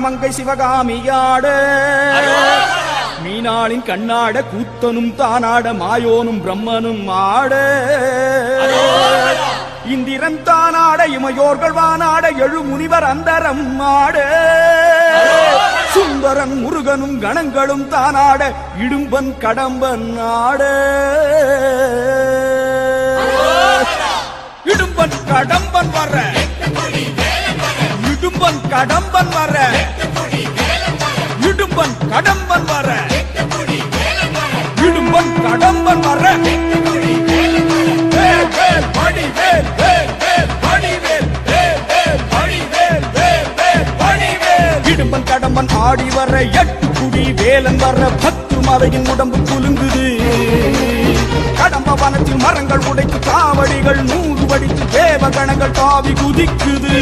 மங்கை சிவகாமியாட மீனாளின் கண்ணாட கூத்தனும் தானாட மாயோனும் பிரம்மனும் ஆட இந்திரன் தானாட இமையோர்கள் வானாட எழு முனிவர் அந்தரம் ஆட சுந்தரன் முருகனும் கணங்களும் தானாட இடும்பன் கடம்பன் ஆட இடும்பன் கடம்பன் வர இடும்பன் கடம்பன் வர இடும்பன் கடம்பன் வர இடும்பன் கடம்பன் வர இடும்பன் கடம்பன் ஆடி வர எட்டு குடி வேலன் வர 10 மலையின் உடம்பு குலுங்குது கடம்ப வனத்தில் மரங்கள் உடைத்து காவடிகள் 100 வடித்து தேவகணங்கள் தாவி குதிக்குது.